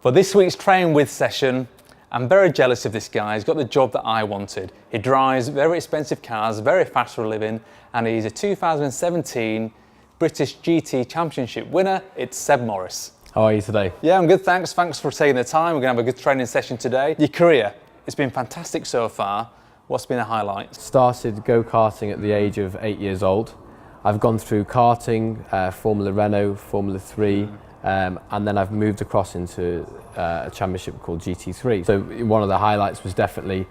For this week's Train With session, I'm very jealous of this guy. He's got the job that I wanted. He drives very expensive cars, very fast for a living, and he's a 2017 British GT Championship winner. It's Seb Morris. How are you today? Yeah, I'm good, thanks. Thanks for taking the time. We're going to have a good training session today. Your career, it's been fantastic so far. What's been the highlight? Started go-karting at the age of 8 years old. I've gone through karting, Formula Renault, Formula 3, and then I've moved across into a championship called GT3. So one of the highlights was definitely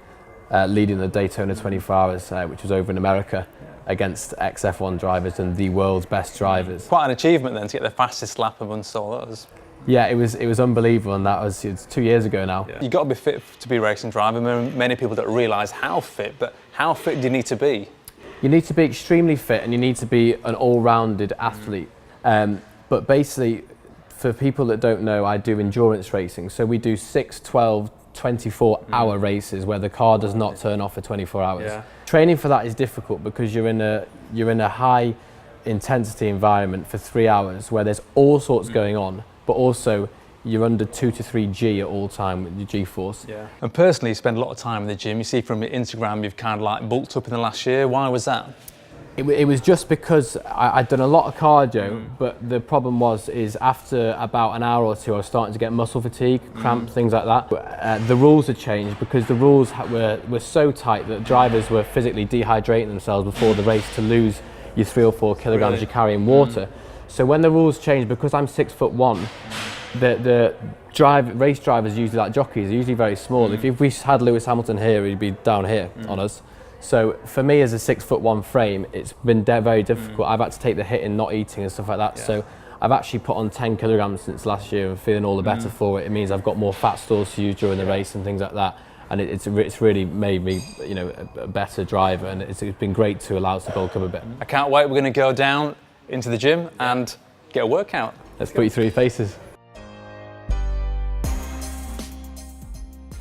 leading the Daytona 24 Hours, which was over in America, against ex-F1 drivers and the world's best drivers. Quite an achievement then to get the fastest lap amongst all those. Yeah, it was unbelievable, and it's 2 years ago now. Yeah. You've got to be fit to be a racing driver. Many people don't realise how fit, but how fit do you need to be? You need to be extremely fit, and you need to be an all-rounded athlete. But basically, for people that don't know, I do endurance racing. So we do 6, 12, 24-hour races where the car does not turn off for 24 hours. Yeah. Training for that is difficult because you're in a high intensity environment for 3 hours where there's all sorts going on, but also you're under 2 to 3 G at all time with your G-force. Yeah. And personally, you spend a lot of time in the gym. You see from your Instagram, you've kind of like bulked up in the last year. Why was that? It was just because I'd done a lot of cardio, but the problem is after about an hour or two, I was starting to get muscle fatigue, cramps, things like that. The rules had changed because the rules were so tight that drivers were physically dehydrating themselves before the race to lose your 3 or 4 kilograms you carry in water. So when the rules changed, because I'm 6'1", the race drivers usually like jockeys are usually very small. If we had Lewis Hamilton here, he'd be down here on us. So for me as a 6'1" frame, it's been very difficult. I've had to take the hit in not eating and stuff like that. Yeah. So I've actually put on 10 kilograms since last year and feeling all the better for it. It means I've got more fat stores to use during the race and things like that. And it's really made me, a better driver, and it's been great to allow us to bulk up a bit. I can't wait. We're going to go down into the gym and get a workout. Let's put you through your faces.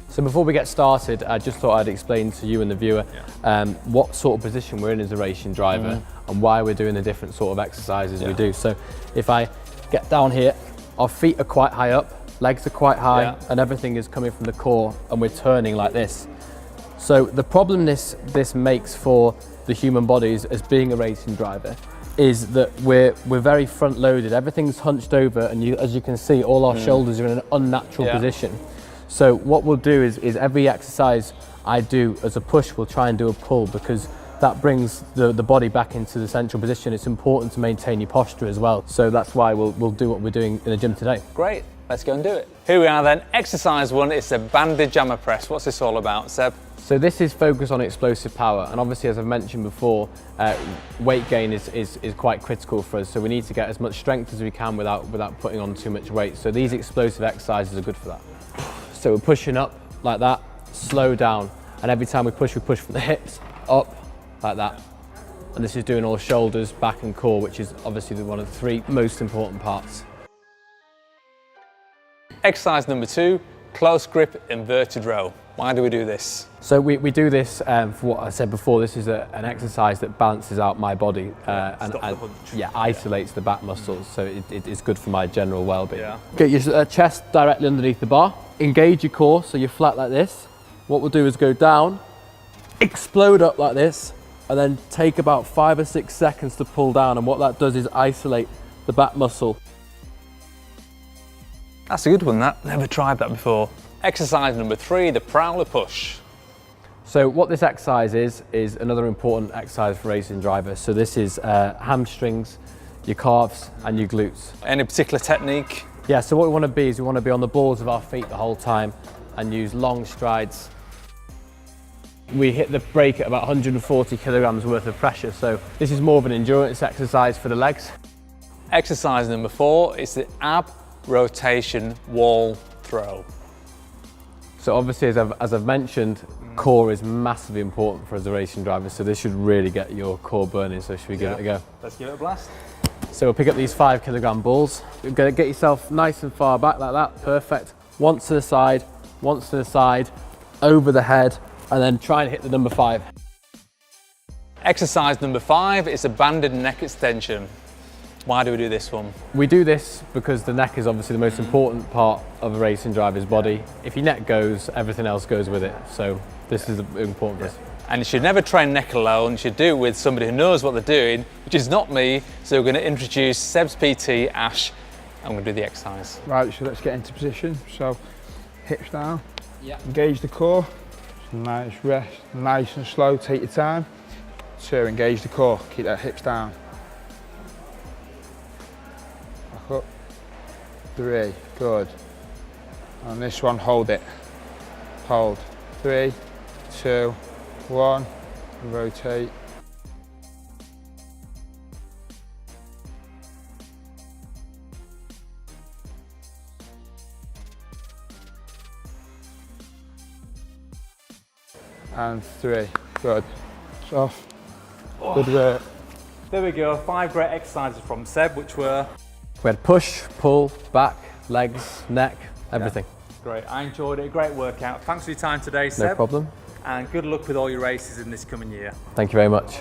So before we get started, I just thought I'd explain to you and the viewer what sort of position we're in as a racing driver and why we're doing the different sort of exercises we do. So if I get down here, our feet are quite high up, legs are quite high, and everything is coming from the core, and we're turning like this. So the problem this makes for the human bodies as being a racing driver is that we're very front loaded. Everything's hunched over, and as you can see, all our shoulders are in an unnatural position. So what we'll do is every exercise I do as a push, we'll try and do a pull, because that brings the body back into the central position. It's important to maintain your posture as well. So that's why we'll do what we're doing in the gym today. Great, let's go and do it. Here we are then, exercise 1, it's a banded jammer press. What's this all about, Seb? So this is focused on explosive power, and obviously, as I've mentioned before, weight gain is quite critical for us. So we need to get as much strength as we can without putting on too much weight. So these explosive exercises are good for that. So we're pushing up like that, slow down, and every time we push from the hips up like that. And this is doing all shoulders, back and core, which is obviously one of the 3 most important parts. Exercise number 2, close grip inverted row. Why do we do this? So we do this for what I said before. This is an exercise that balances out my body and isolates the back muscles, so it is good for my general well-being. Yeah. Get your chest directly underneath the bar. Engage your core so you're flat like this. What we'll do is go down, explode up like this, and then take about 5 or 6 seconds to pull down, and what that does is isolate the back muscle. That's a good one, that. Never tried that before. Exercise number 3, the Prowler push. So what this exercise is another important exercise for racing drivers. So this is hamstrings, your calves and your glutes. Any particular technique? Yeah, so what we want to be is we want to be on the balls of our feet the whole time and use long strides. We hit the brake at about 140 kilograms worth of pressure, so this is more of an endurance exercise for the legs. Exercise number 4 is the ab rotation wall throw. So obviously, as I've mentioned, core is massively important for us as a racing driver, so this should really get your core burning, so should we give it a go? Let's give it a blast. So we'll pick up these 5 kilogram balls. You're going to get yourself nice and far back like that, perfect. Once to the side, over the head, and then try and hit the number 5. Exercise number 5 is a banded neck extension. Why do we do this one? We do this because the neck is obviously the most important part of a racing driver's body. If your neck goes, everything else goes with it. So this is important for us. And you should never train neck alone. You should do it with somebody who knows what they're doing, which is not me. So we're going to introduce Seb's PT, Ash, and we're going to do the exercise. Right, so let's get into position. So hips down, engage the core, nice rest, nice and slow, take your time. 2, engage the core, keep that hips down. Back up. 3, good. On this one, hold it. Hold. 3, 2, 1, rotate. And 3, good. It's off. Good work. There we go, 5 great exercises from Seb, which were... We had push, pull, back, legs, neck, everything. Great, I enjoyed it, great workout. Thanks for your time today, Seb. No problem. And good luck with all your races in this coming year. Thank you very much.